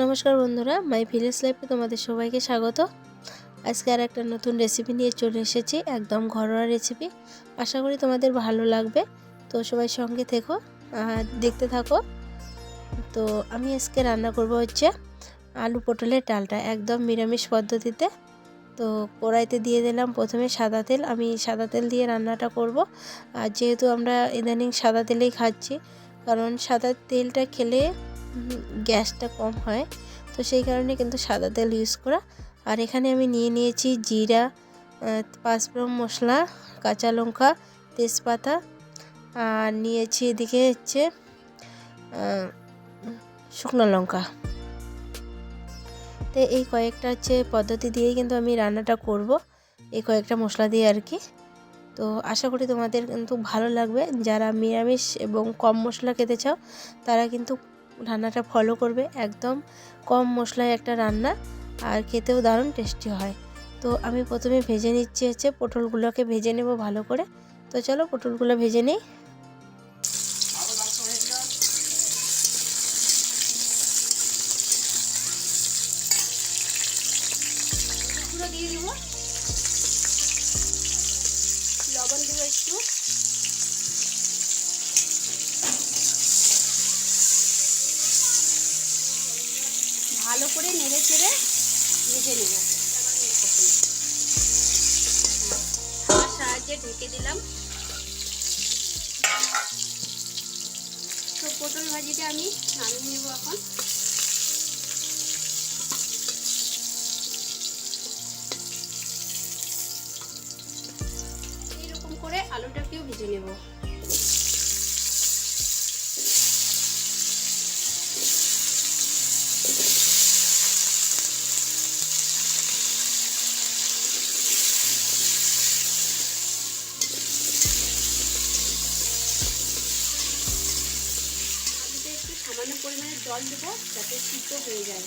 নমস্কার বন্ধুরা, my village লাইফে তোমাদের সবাইকে স্বাগত। আজকে আর একটা নতুন রেসিপি নিয়ে চলে এসেছি, একদম ঘরোয়া রেসিপি। আশা করি তোমাদের ভালো লাগবে। তো সবাই সঙ্গে থেকো আর দেখতে থাকো। তো আমি আজকে রান্না করব হচ্ছে আলু পটলের ডালটা, একদম নিরামিষ পদ্ধতিতে। তো কড়াইতে দিয়ে দিলাম প্রথমে সাদা তেল। আমি সাদা তেল দিয়ে রান্নাটা করব। আর যেহেতু আমরা ইদানিং সাদা তেলেই খাচ্ছি, কারণ সাদা তেলটা খেলে গ্যাসটা কম হয়, তো সেই কারণে কিন্তু সাদা তেল ইউজ করা। আর এখানে আমি নিয়েছি জিরা, পাঁচফোড়ন মশলা, কাঁচা লঙ্কা, তেজপাতা, আর নিয়েছি এদিকে হচ্ছে শুকনো লঙ্কা। তো এই কয়েকটা হচ্ছে পদ্ধতি দিয়েই কিন্তু আমি রান্নাটা করব, এই কয়েকটা মশলা দিয়ে আর কি। তো আশা করি তোমাদের কিন্তু ভালো লাগবে। যারা নিরামিষ এবং কম মশলা খেতে চাও তারা কিন্তু রান্নাটা ফলো করবে। একদম কম মশলায় একটা রান্না, আর খেতেও দারুণ টেস্টি হয়। তো আমি প্রথমে ভেজে নিচ্ছি হচ্ছে পটলগুলোকে ভেজে নেব ভালো করে। তো চলো পটলগুলো ভেজে নিই। দিয়ে দেবো লবণ, দেবো একটু, ভালো করে নেড়ে চেড়ে ভেজে নেব। থালার সাহায্যে ঢেকে দিলাম। তো পটল ভাজিটা আমি নামিয়ে নেব এখন। এইরকম করে আলুটাকেও ভেজে নেব। সামান্য পরিমাণে জল দেবো যাতে সিদ্ধ হয়ে যায়।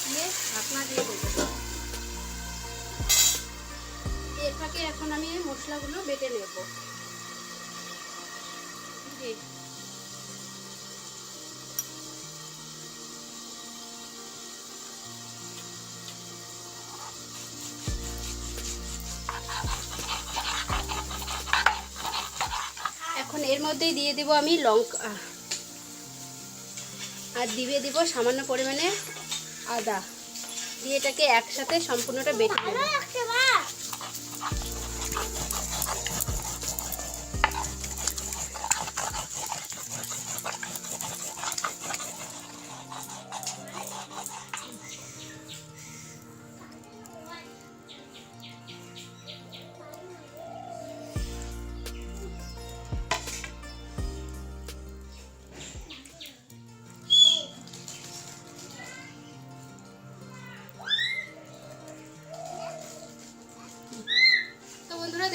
দিয়ে ঢাকনা দিয়ে দেবো। এর ফাঁকে এখন আমি এই মশলাগুলো বেটে নেব। এখন এর মধ্যেই দিয়ে দেব আমি লঙ্কা, আর দিয়ে দেব সামান্য পরিমাণে আদা। দিয়ে এটাকে একসাথে সম্পূর্ণটা বেটে নেব।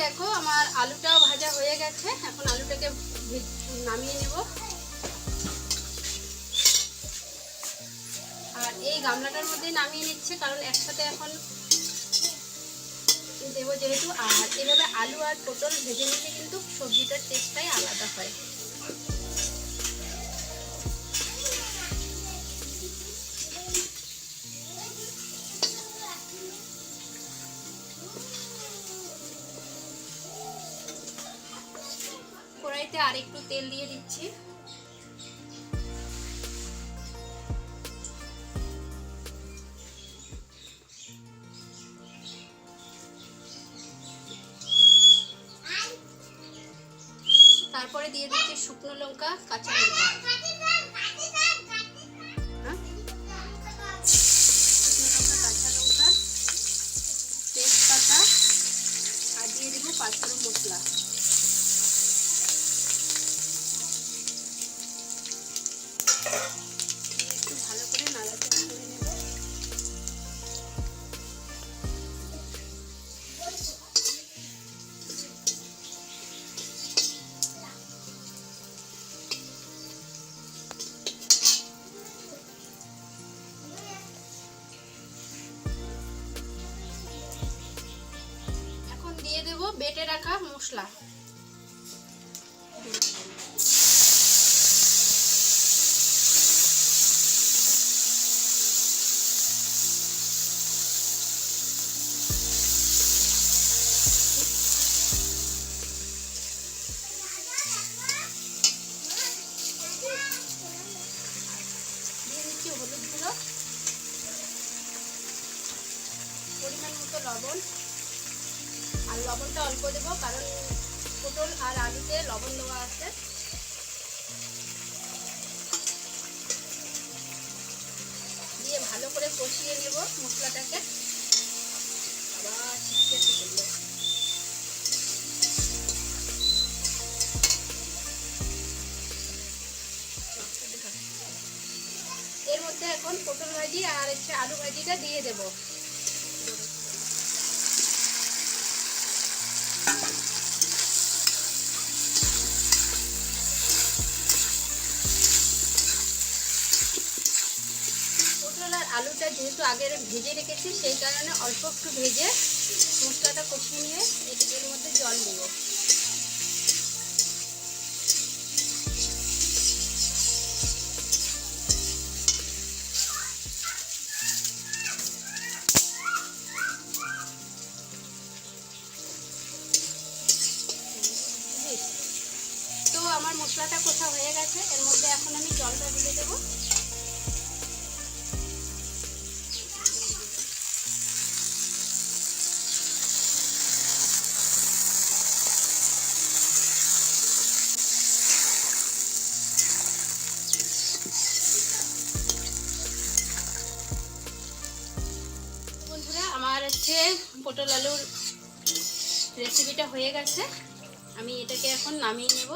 দেখো আমার আলুটাও ভাজা হয়ে গেছে। এখন আলুটাকে নামিয়ে নেব। আর এই গামলাটার মধ্যে নামিয়ে নিচ্ছে, কারণ একসাথে এখন দেবো যেহেতু। আর এভাবে আলু আর পটল ভেজে নিলে কিন্তু সবজিটার টেস্টটাই আলাদা হয়। কড়াইতে আর একটু তেল দিয়ে দিচ্ছি। তারপরে দিয়ে দিচ্ছি শুকনো লঙ্কা, কাঁচা লঙ্কা, তেজপাতা, আর দিয়ে দেবো পাঁচফোড়ন মশলা। একটু ভালো করে নাড়াচাড়া করে নেব। এখন দিয়ে দেব বেটে রাখা মশলা। হলুদ গুঁড়ো, পরিমাণ মতো লবণ, আর লবণটা অল্প দেবো কারণ পটল আর আলুতে লবণ দেওয়া আছে। দিয়ে ভালো করে কষিয়ে নেব মশলাটাকে। আবার ছিটকে করলো। এর মধ্যে এখন পটল ভাজি আর আলু ভাজিটা দিয়ে দেব। পটল আর আলুটা যেহেতু আগে ভেজে রেখেছি সেই কারণে অল্প একটু ভেজে মশলাটা কষিয়ে নিয়ে এর মধ্যে জল দেব। তো আমার মশলাটা কষা হয়ে গেছে, এর মধ্যে এখন আমি জলটা ঢেলে দেবো। বন্ধুরা আমার পটল আলুর রেসিপিটা হয়ে গেছে, আমি এটাকে এখন নামিয়ে নেব।